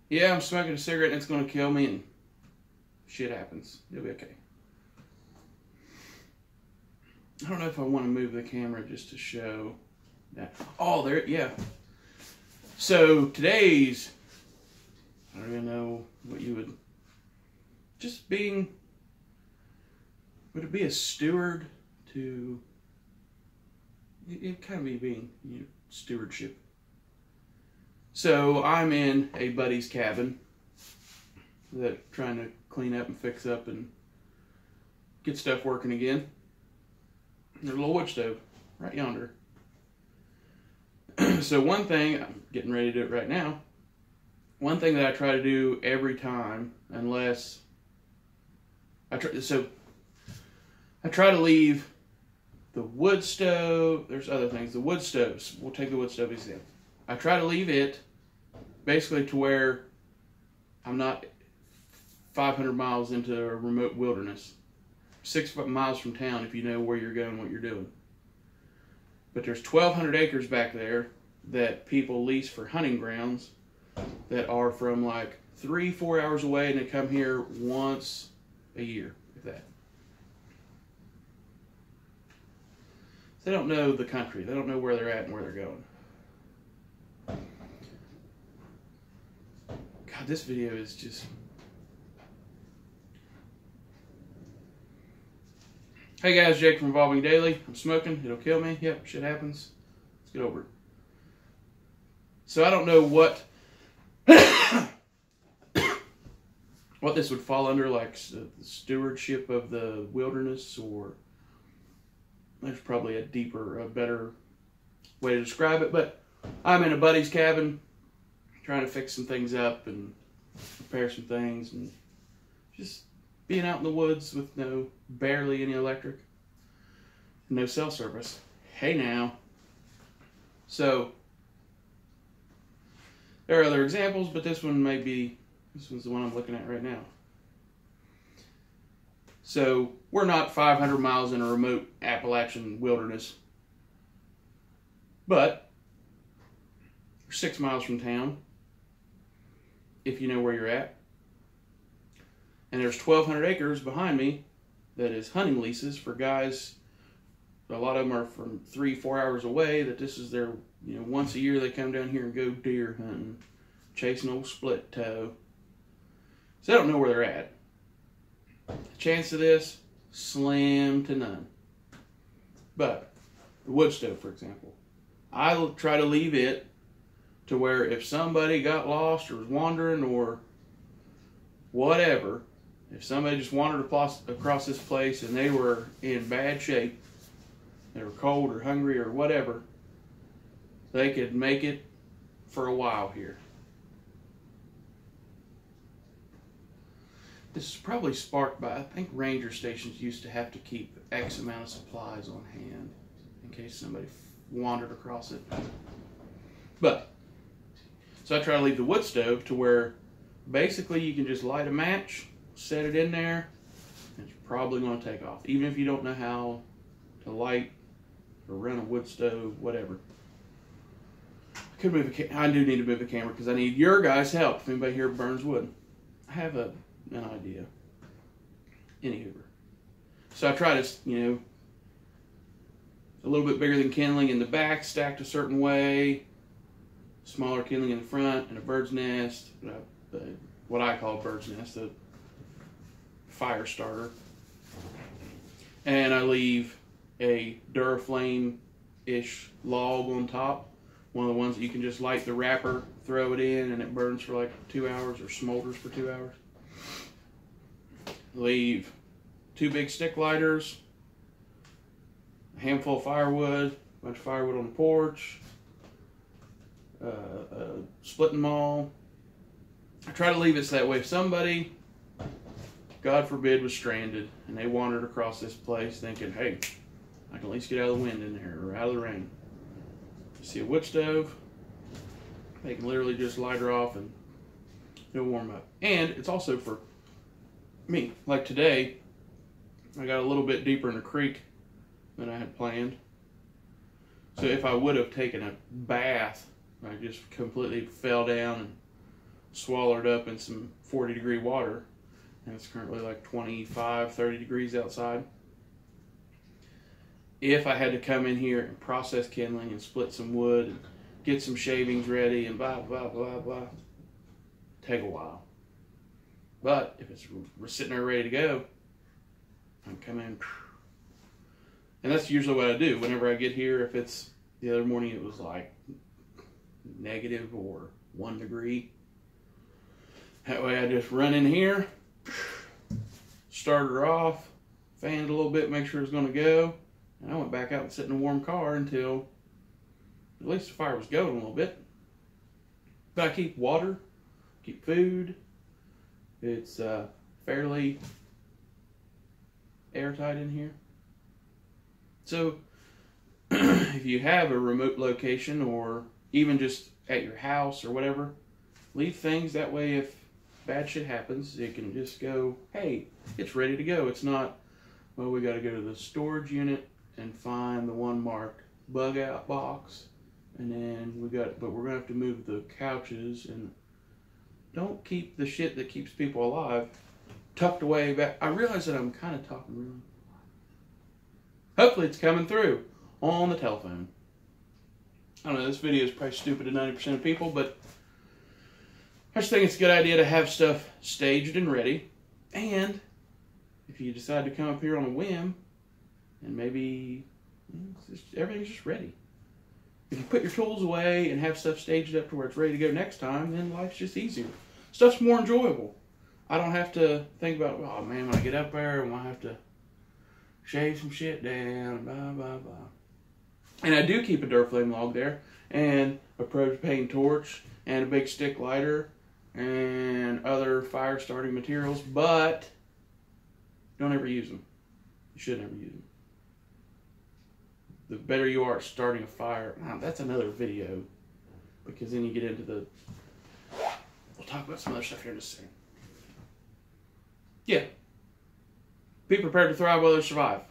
yeah, I'm smoking a cigarette and it's going to kill me, and shit happens. It'll be okay. I don't know if I want to move the camera just to show that. Oh, there, yeah. So today's, I don't even know what you would, just being, would it be a steward to, it kind of be being, you know, stewardship. So I'm in a buddy's cabin that trying to clean up and fix up and get stuff working again. There's a little wood stove right yonder. So one thing, I'm getting ready to do it right now. One thing that I try to do every time, unless I try to leave the wood stove. There's other things. The wood stoves. We'll take the wood stove example. I try to leave it basically to where I'm not 500 miles into a remote wilderness. 6 miles from town if you know where you're going, what you're doing. But there's 1,200 acres back there that people lease for hunting grounds that are from like 3-4 hours away, and they come here once a year, if that. They don't know the country. They don't know where they're at and where they're going. God, this video is just... Hey guys, Jake from Evolving Daily. I'm smoking. It'll kill me. Yep, shit happens. Let's get over it. So I don't know what what this would fall under, like the stewardship of the wilderness, or there's probably a deeper, a better way to describe it. But I'm in a buddy's cabin trying to fix some things up and repair some things, and just being out in the woods with barely any electric, no cell service. Hey now. So there are other examples, but this one's the one I'm looking at right now. So we're not 500 miles in a remote Appalachian wilderness, but we're 6 miles from town, if you know where you're at. And there's 1,200 acres behind me that is hunting leases for guys. A lot of them are from 3-4 hours away, that this is their, once a year they come down here and go deer hunting, chasing old split toe. So they don't know where they're at. The chance of this, slim to none. But the wood stove, for example, I try to leave it to where if somebody got lost or was wandering or whatever, if somebody just wandered across this place and they were in bad shape, they were cold or hungry or whatever, they could make it for a while here. This is probably sparked by, I think ranger stations used to have to keep X amount of supplies on hand in case somebody wandered across it. But, so I try to leave the wood stove to where basically you can just light a match, set it in there, and it's probably going to take off. Even if you don't know how to light or run a wood stove, whatever. I do need to move the camera because I need your guys' help. If anybody here burns wood, I have an idea. Anywho, so I try to, a little bit bigger than kindling in the back, stacked a certain way, smaller kindling in the front, and a bird's nest, what I call a bird's nest, a Firestarter. And I leave a Duraflame-ish log on top, one of the ones that you can just light the wrapper, throw it in, and it burns for like 2 hours or smolders for 2 hours. Leave 2 big stick lighters, a handful of firewood, a bunch of firewood on the porch, a splitting maul. I try to leave it so that way if somebody, God forbid, was stranded and they wandered across this place thinking, hey, I can at least get out of the wind in there or out of the rain. You see a wood stove, they can literally just light her off and it'll warm up. And it's also for me. Like today, I got a little bit deeper in the creek than I had planned. So if I would have taken a bath, I just completely fell down and swallowed up in some 40-degree water, and it's currently like 25, 30 degrees outside. If I had to come in here and process kindling and split some wood and get some shavings ready and blah, blah, blah, blah, take a while. But if it's sitting there ready to go, I can come in. And that's usually what I do whenever I get here. If it's the other morning, it was like negative or 1 degree. That way I just run in here, start her off, fanned a little bit, make sure it's going to go. And I went back out and sit in a warm car until at least the fire was going a little bit. But I keep water, keep food. It's fairly airtight in here. So if you have a remote location or even just at your house or whatever, leave things that way. If bad shit happens, it can just go, hey, it's ready to go. It's not, well, we got to go to the storage unit and find the one marked bug out box, and then but we're gonna have to move the couches. And don't keep the shit that keeps people alive tucked away back. I realize that I'm kind of talking really. Hopefully it's coming through on the telephone. I don't know, this video is probably stupid to 90% of people, but I just think it's a good idea to have stuff staged and ready. And if you decide to come up here on a whim, and maybe everything's just ready. If you put your tools away and have stuff staged up to where it's ready to go next time, then life's just easier. Stuff's more enjoyable. I don't have to think about, oh man, when I get up there, I have to shave some shit down, blah, blah, blah. And I do keep a dirt flame log there, and a propane torch, and a big stick lighter, and other fire starting materials, but don't ever use them. You should never use them. The better you are at starting a fire, that's another video, because then you get into the, we'll talk about some other stuff here in just a second. Yeah. Be prepared to thrive while others survive.